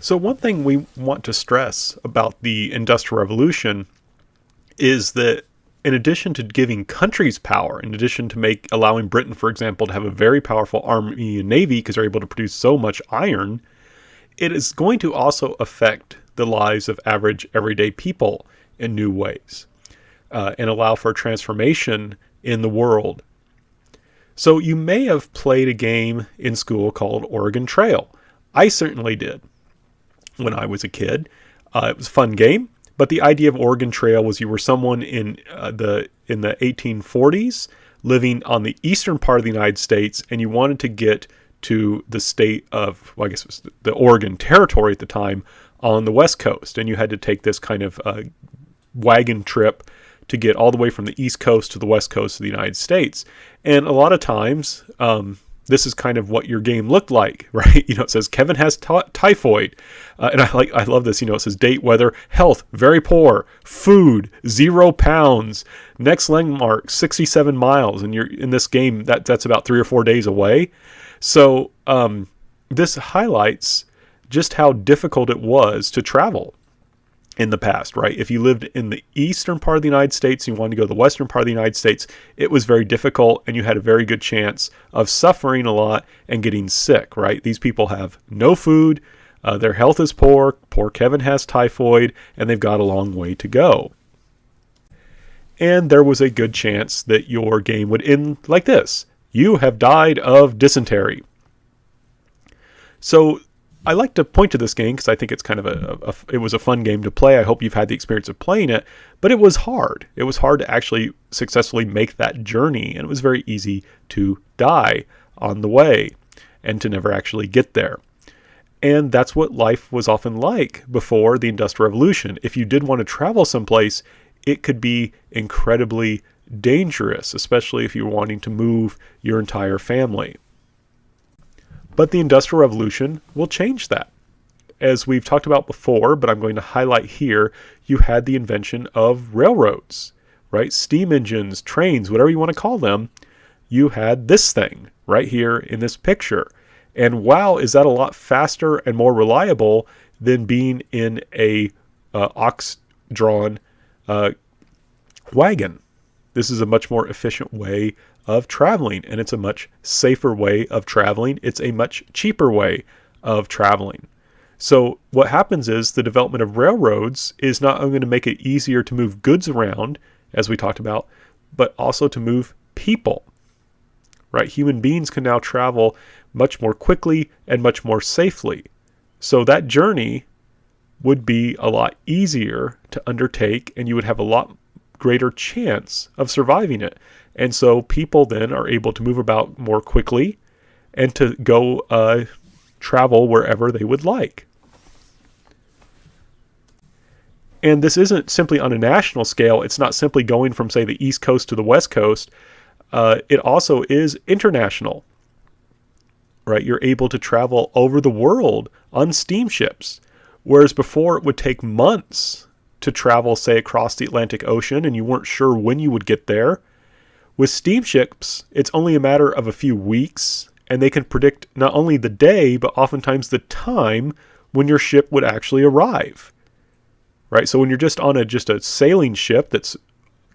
So one thing we want to stress about the Industrial Revolution is that in addition to giving countries power, in addition to allowing Britain, for example, to have a very powerful army and navy because they're able to produce so much iron, it is going to also affect the lives of average everyday people in new ways, and allow for transformation in the world. So you may have played a game in school called Oregon Trail. I certainly did when I was a kid. It was a fun game, but the idea of Oregon Trail was you were someone in the 1840s living on the eastern part of the United States, and you wanted to get to the state of, well, I guess it was the Oregon Territory at the time, on the West Coast. And you had to take this kind of wagon trip to get all the way from the East Coast to the West Coast of the United States. And a lot of times, this is kind of what your game looked like, right? It says Kevin has typhoid. And I love this, it says date, weather, health, very poor, food, 0 pounds, next landmark, 67 miles. And you're in this game, that's about 3 or 4 days away. So this highlights just how difficult it was to travel in the past, right? If you lived in the eastern part of the United States and you wanted to go to the western part of the United States, it was very difficult and you had a very good chance of suffering a lot and getting sick, right? These people have no food, their health is poor, poor Kevin has typhoid, and they've got a long way to go. And there was a good chance that your game would end like this: you have died of dysentery. So I like to point to this game because I think it's kind of it was a fun game to play. I hope you've had the experience of playing it, but it was hard. It was hard to actually successfully make that journey, and it was very easy to die on the way and to never actually get there. And that's what life was often like before the Industrial Revolution. If you did want to travel someplace, it could be incredibly dangerous, especially if you're wanting to move your entire family. But the Industrial Revolution will change that. As we've talked about before, but I'm going to highlight here, you had the invention of railroads, right? Steam engines, trains, whatever you want to call them. You had this thing right here in this picture. And wow, is that a lot faster and more reliable than being in a ox-drawn wagon. This is a much more efficient way of traveling, and it's a much safer way of traveling. It's a much cheaper way of traveling. So what happens is the development of railroads is not only going to make it easier to move goods around, as we talked about, but also to move people, right? Human beings can now travel much more quickly and much more safely. So that journey would be a lot easier to undertake, and you would have a lot greater chance of surviving it. And so people then are able to move about more quickly and to go travel wherever they would like. And this isn't simply on a national scale. It's not simply going from, say, the East Coast to the West Coast. It also is international, right? You're able to travel over the world on steamships, whereas before it would take months to travel, say, across the Atlantic Ocean, and you weren't sure when you would get there. With steamships, it's only a matter of a few weeks, and they can predict not only the day, but oftentimes the time when your ship would actually arrive. Right? So when you're just on a sailing ship that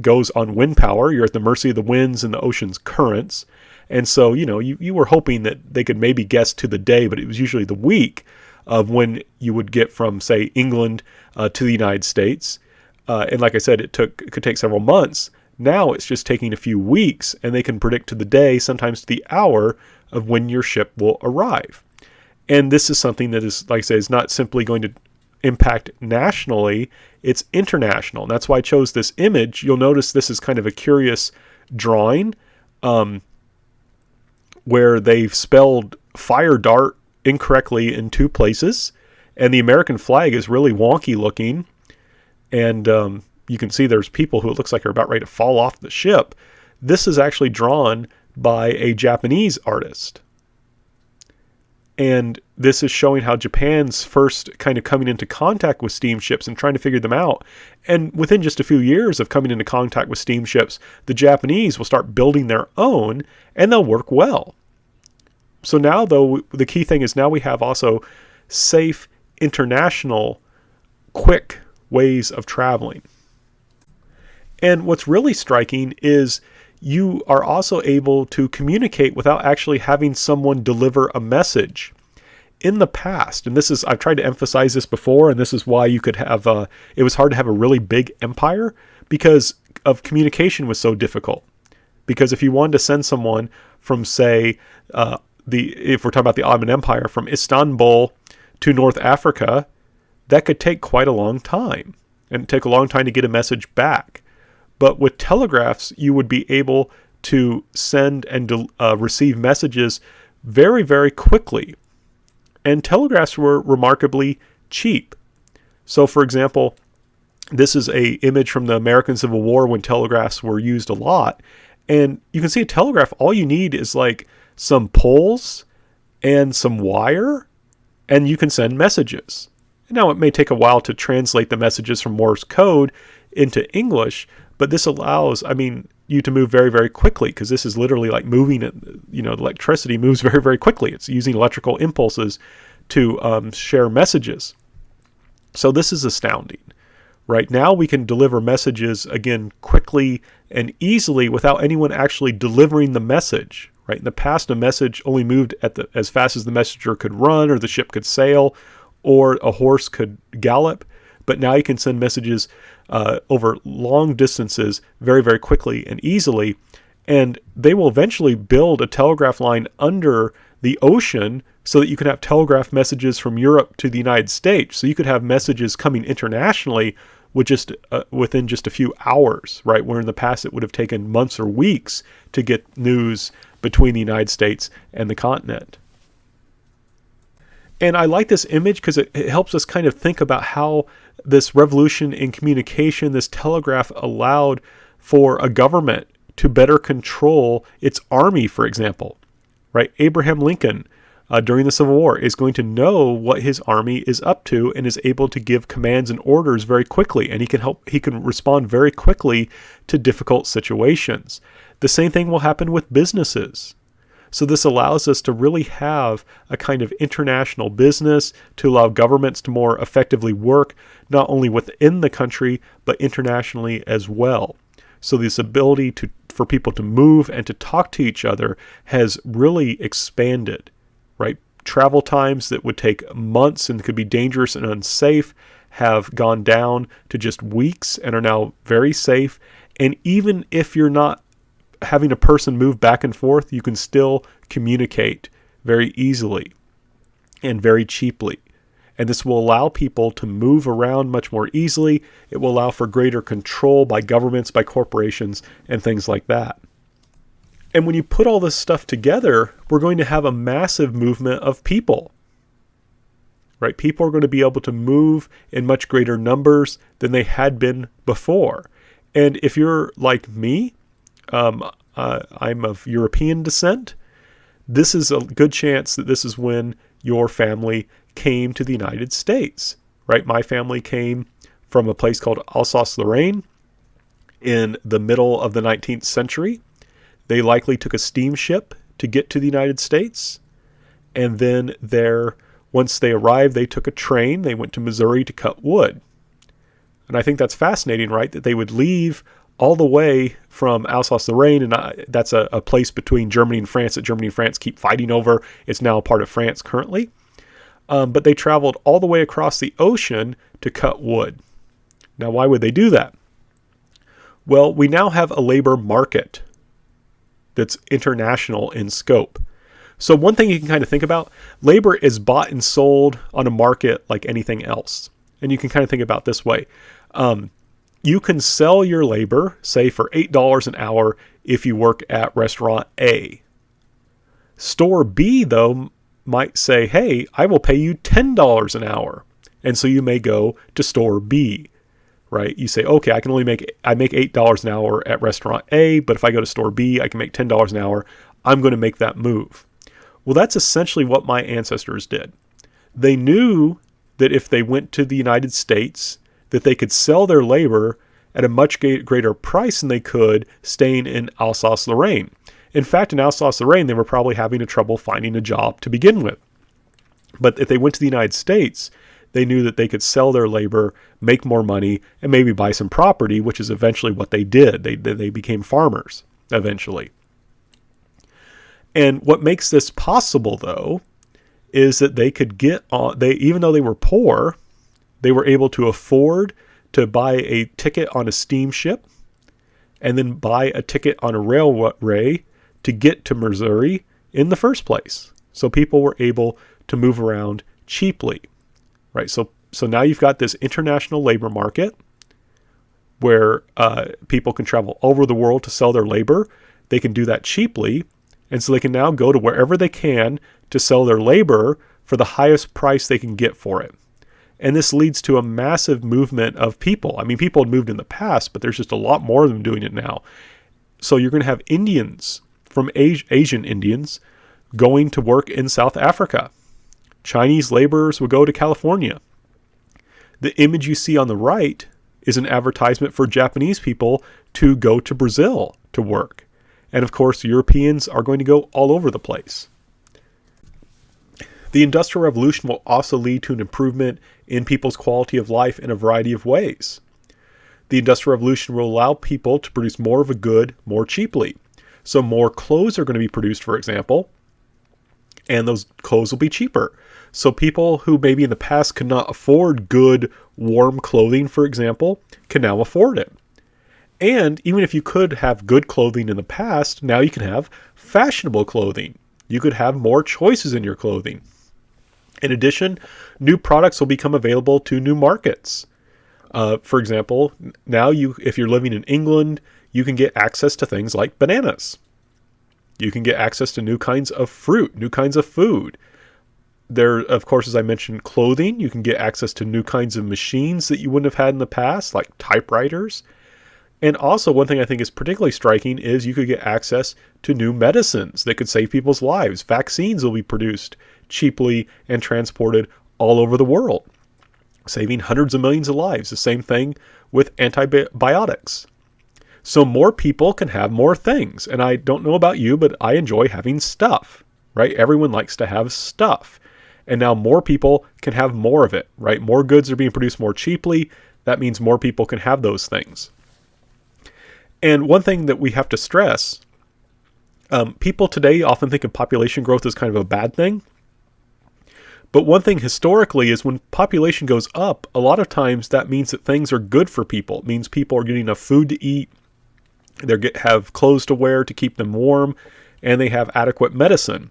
goes on wind power, you're at the mercy of the winds and the ocean's currents. And so, you were hoping that they could maybe guess to the day, but it was usually the week of when you would get from, say, England to the United States. And like I said, it could take several months. Now it's just taking a few weeks, and they can predict to the day, sometimes to the hour, of when your ship will arrive. And this is something that is, like I say, is not simply going to impact nationally, it's international. And that's why I chose this image. You'll notice this is kind of a curious drawing where they've spelled fire dart incorrectly in two places, and the American flag is really wonky looking, and you can see there's people who it looks like are about ready to fall off the ship. This is actually drawn by a Japanese artist. And this is showing how Japan's first kind of coming into contact with steamships and trying to figure them out. And within just a few years of coming into contact with steamships, the Japanese will start building their own, and they'll work well. So now, though, the key thing is now we have also safe, international, quick ways of traveling. And what's really striking is you are also able to communicate without actually having someone deliver a message. In the past, and I've tried to emphasize this before, and this is why you could have it was hard to have a really big empire, because of communication was so difficult. Because if you wanted to send someone from, say, if we're talking about the Ottoman Empire, from Istanbul to North Africa, that could take quite a long time, and take a long time to get a message back. But with telegraphs, you would be able to send and receive messages very, very quickly. And telegraphs were remarkably cheap. So, for example, this is an image from the American Civil War when telegraphs were used a lot. And you can see a telegraph, all you need is like some poles and some wire, and you can send messages. Now, it may take a while to translate the messages from Morse code into English, but this allows, you to move very, very quickly, because this is literally like moving it. Electricity moves very, very quickly. It's using electrical impulses to share messages. So this is astounding. Right now we can deliver messages, again, quickly and easily without anyone actually delivering the message. Right? In the past, a message only moved as fast as the messenger could run, or the ship could sail, or a horse could gallop. But now you can send messages over long distances very, very quickly and easily. And they will eventually build a telegraph line under the ocean so that you can have telegraph messages from Europe to the United States. So you could have messages coming internationally within just a few hours, right? Where in the past it would have taken months or weeks to get news between the United States and the continent. And I like this image because it helps us kind of think about how this revolution in communication, this telegraph, allowed for a government to better control its army, for example. Right? Abraham Lincoln, during the Civil War, is going to know what his army is up to and is able to give commands and orders very quickly, and he can respond very quickly to difficult situations. The same thing will happen with businesses. So this allows us to really have a kind of international business, to allow governments to more effectively work, not only within the country, but internationally as well. So this ability for people to move and to talk to each other has really expanded, right? Travel times that would take months and could be dangerous and unsafe have gone down to just weeks and are now very safe. And even if you're not having a person move back and forth, you can still communicate very easily and very cheaply. And this will allow people to move around much more easily. It will allow for greater control by governments, by corporations, and things like that. And when you put all this stuff together, we're going to have a massive movement of people. Right? People are going to be able to move in much greater numbers than they had been before. And if you're like me, I'm of European descent, this is a good chance that this is when your family came to the United States, right? My family came from a place called Alsace-Lorraine in the middle of the 19th century. They likely took a steamship to get to the United States. And then once they arrived, they took a train. They went to Missouri to cut wood. And I think that's fascinating, right? That they would leave all the way from Alsace-Lorraine, and that's a place between Germany and France that Germany and France keep fighting over. It's now a part of France currently. But they traveled all the way across the ocean to cut wood. Now, why would they do that? Well, we now have a labor market that's international in scope. So one thing you can kind of think about, labor is bought and sold on a market like anything else. And you can kind of think about this way. You can sell your labor, say, for $8 an hour if you work at restaurant A. Store B, though, might say, hey, I will pay you $10 an hour. And so you may go to store B, right? You say, okay, I make $8 an hour at restaurant A, but if I go to store B, I can make $10 an hour. I'm going to make that move. Well, that's essentially what my ancestors did. They knew that if they went to the United States, that they could sell their labor at a much greater price than they could staying in Alsace-Lorraine. In fact, in Alsace-Lorraine, they were probably having trouble finding a job to begin with. But if they went to the United States, they knew that they could sell their labor, make more money, and maybe buy some property, which is eventually what they did. They became farmers eventually. And what makes this possible, though, is that they could get on, even though they were poor, they were able to afford to buy a ticket on a steamship and then buy a ticket on a railway to get to Missouri in the first place. So people were able to move around cheaply, right? So now you've got this international labor market where people can travel all over the world to sell their labor. They can do that cheaply. And so they can now go to wherever they can to sell their labor for the highest price they can get for it. And this leads to a massive movement of people. I mean, people had moved in the past, but there's just a lot more of them doing it now. So you're going to have Indians from Asian Indians going to work in South Africa. Chinese laborers will go to California. The image you see on the right is an advertisement for Japanese people to go to Brazil to work. And of course, Europeans are going to go all over the place. The Industrial Revolution will also lead to an improvement in people's quality of life in a variety of ways. The Industrial Revolution will allow people to produce more of a good more cheaply. So more clothes are going to be produced, for example, and those clothes will be cheaper. So people who maybe in the past could not afford good, warm clothing, for example, can now afford it. And even if you could have good clothing in the past, now you can have fashionable clothing. You could have more choices in your clothing. In addition, new products will become available to new markets. For example, now if you're living in England, you can get access to things like bananas. You can get access to new kinds of fruit, new kinds of food. There, of course, as I mentioned, clothing. You can get access to new kinds of machines that you wouldn't have had in the past, like typewriters. And also, one thing I think is particularly striking is you could get access to new medicines that could save people's lives. Vaccines will be produced cheaply and transported all over the world, saving hundreds of millions of lives. The same thing with antibiotics. So more people can have more things. And I don't know about you, but I enjoy having stuff, right? Everyone likes to have stuff. And now more people can have more of it, right? More goods are being produced more cheaply. That means more people can have those things. And one thing that we have to stress, people today often think of population growth as kind of a bad thing. But one thing historically is when population goes up, a lot of times that means that things are good for people. It means people are getting enough food to eat, they have clothes to wear to keep them warm, and they have adequate medicine.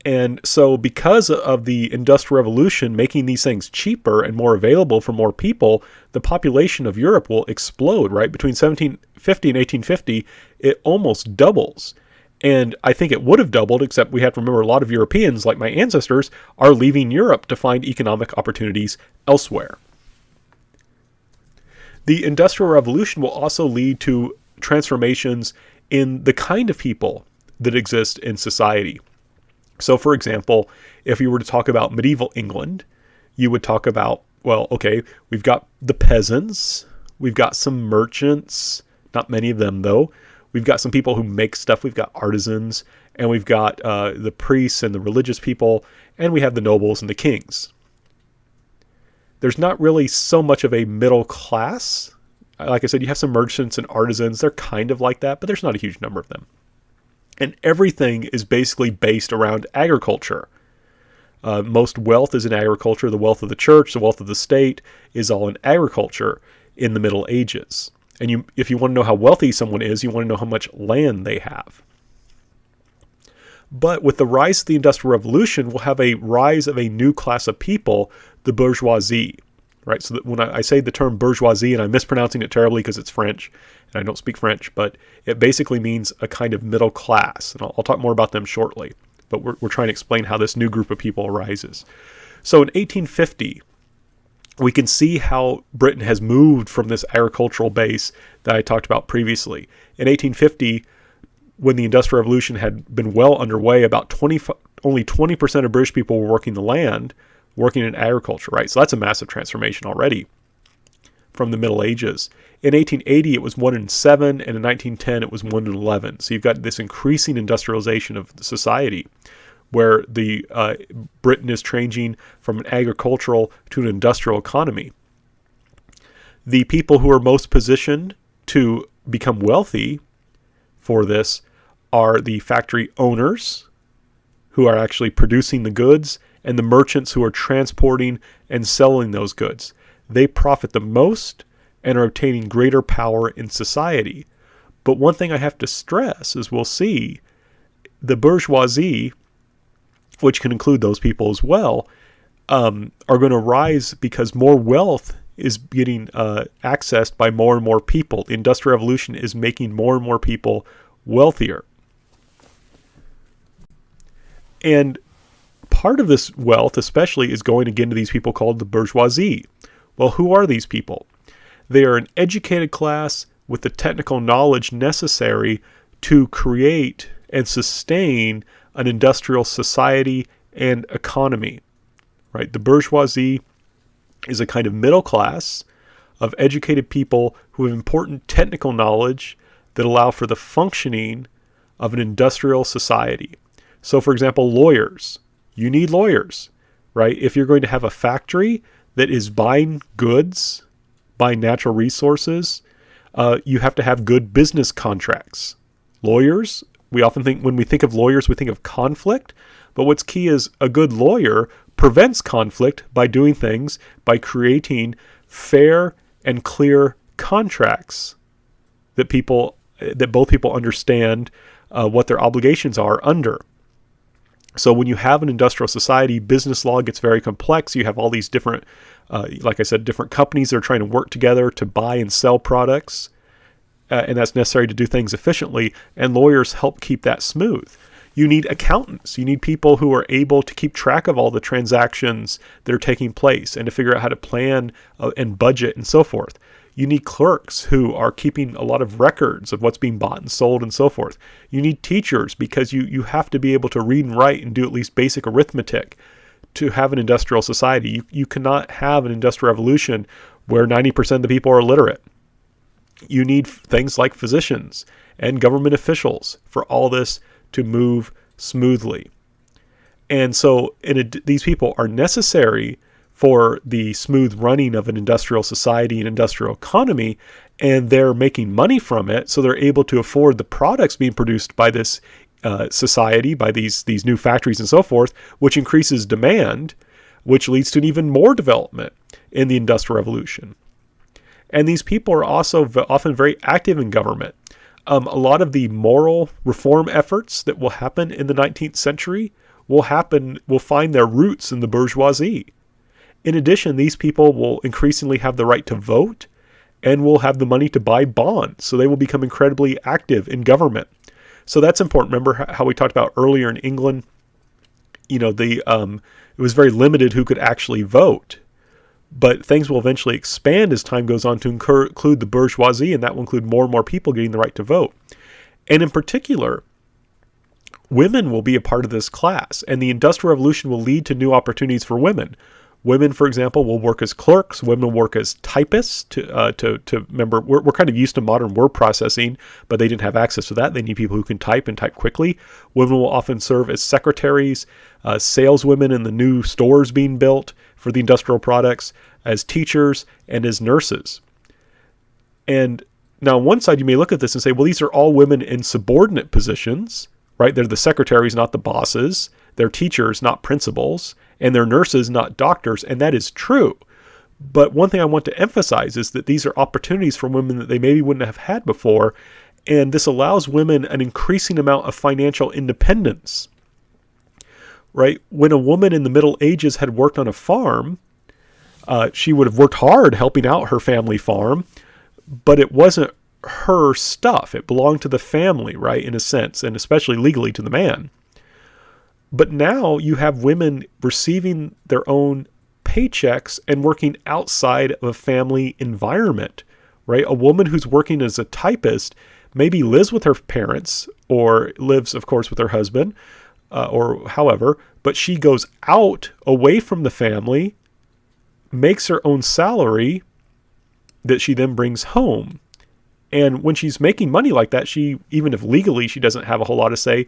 And so because of the Industrial Revolution making these things cheaper and more available for more people, the population of Europe will explode, right? Between 1750 and 1850, it almost doubles. And I think it would have doubled, except we have to remember a lot of Europeans, like my ancestors, are leaving Europe to find economic opportunities elsewhere. The Industrial Revolution will also lead to transformations in the kind of people that exist in society. So, for example, if you were to talk about medieval England, you would talk about, well, okay, we've got the peasants, we've got some merchants, not many of them though. We've got some people who make stuff, we've got artisans, and we've got the priests and the religious people, and we have the nobles and the kings. There's not really so much of a middle class. Like I said, you have some merchants and artisans, they're kind of like that, but there's not a huge number of them. And everything is basically based around agriculture. Most wealth is in agriculture. The wealth of the church, the wealth of the state is all in agriculture in the Middle Ages. And if you want to know how wealthy someone is, you want to know how much land they have. But with the rise of the Industrial Revolution, we'll have a rise of a new class of people, the bourgeoisie. Right? So that when I say the term bourgeoisie, and I'm mispronouncing it terribly because it's French, and I don't speak French, but it basically means a kind of middle class. And I'll talk more about them shortly. But we're trying to explain how this new group of people arises. So in 1850, we can see how Britain has moved from this agricultural base that I talked about previously. In 1850, when the Industrial Revolution had been well underway, only 20% of British people were working the land, working in agriculture, right? So that's a massive transformation already from the Middle Ages. In 1880, it was 1 in 7, and in 1910, it was 1 in 11. So you've got this increasing industrialization of society. where the Britain is changing from an agricultural to an industrial economy. The people who are most positioned to become wealthy for this are the factory owners who are actually producing the goods and the merchants who are transporting and selling those goods. They profit the most and are obtaining greater power in society. But one thing I have to stress, as we'll see, the bourgeoisie, which can include those people as well, are going to rise because more wealth is getting accessed by more and more people. The Industrial Revolution is making more and more people wealthier. And part of this wealth especially is going again to these people called the bourgeoisie. Well, who are these people? They are an educated class with the technical knowledge necessary to create and sustain an industrial society and economy. Right? The bourgeoisie is a kind of middle class of educated people who have important technical knowledge that allow for the functioning of an industrial society. So, for example, lawyers. You need lawyers, right? If you're going to have a factory that is buying goods, buying natural resources, you have to have good business contracts. Lawyers, we often think, when we think of lawyers, we think of conflict. But what's key is a good lawyer prevents conflict by doing things, by creating fair and clear contracts that both people understand what their obligations are under. So when you have an industrial society, business law gets very complex. You have all these different, like I said, different companies that are trying to work together to buy and sell products. And that's necessary to do things efficiently. And lawyers help keep that smooth. You need accountants. You need people who are able to keep track of all the transactions that are taking place and to figure out how to plan and budget and so forth. You need clerks who are keeping a lot of records of what's being bought and sold and so forth. You need teachers because you have to be able to read and write and do at least basic arithmetic to have an industrial society. You cannot have an industrial revolution where 90% of the people are illiterate. You need things like physicians and government officials for all this to move smoothly. And so these people are necessary for the smooth running of an industrial society and industrial economy, and they're making money from it, so they're able to afford the products being produced by this society, by these new factories and so forth, which increases demand, which leads to even more development in the Industrial Revolution. And these people are also often very active in government. A lot of the moral reform efforts that will happen in the 19th century will find their roots in the bourgeoisie. In addition, these people will increasingly have the right to vote and will have the money to buy bonds. So they will become incredibly active in government. So that's important. Remember how we talked about earlier in England, it was very limited who could actually vote. But things will eventually expand as time goes on to include the bourgeoisie, and that will include more and more people getting the right to vote. And in particular, women will be a part of this class, and the Industrial Revolution will lead to new opportunities for women. Women, for example, will work as clerks. Women will work as typists. Remember, we're kind of used to modern word processing, but they didn't have access to that. They need people who can type and type quickly. Women will often serve as secretaries, saleswomen in the new stores being built for the industrial products, as teachers, and as nurses. And now on one side, you may look at this and say, well, these are all women in subordinate positions, right? They're the secretaries, not the bosses. They're teachers, not principals. And they're nurses, not doctors. And that is true. But one thing I want to emphasize is that these are opportunities for women that they maybe wouldn't have had before. And this allows women an increasing amount of financial independence. Right? When a woman in the Middle Ages had worked on a farm, she would have worked hard helping out her family farm, but it wasn't her stuff. It belonged to the family, right, in a sense, and especially legally to the man. But now you have women receiving their own paychecks and working outside of a family environment, right? A woman who's working as a typist maybe lives with her parents or lives, of course, with her husband, or however, but she goes out away from the family, makes her own salary that she then brings home. And when she's making money like that, even if legally she doesn't have a whole lot to say,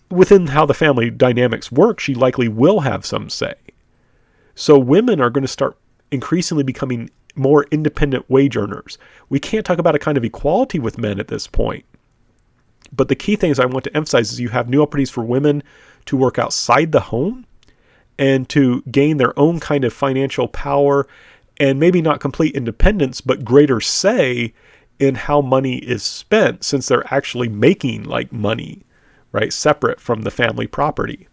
within how the family dynamics work, she likely will have some say. So women are going to start increasingly becoming more independent wage earners. We can't talk about a kind of equality with men at this point. But the key things I want to emphasize is you have new opportunities for women to work outside the home and to gain their own kind of financial power and maybe not complete independence, but greater say in how money is spent, since they're actually making like money, right, separate from the family property.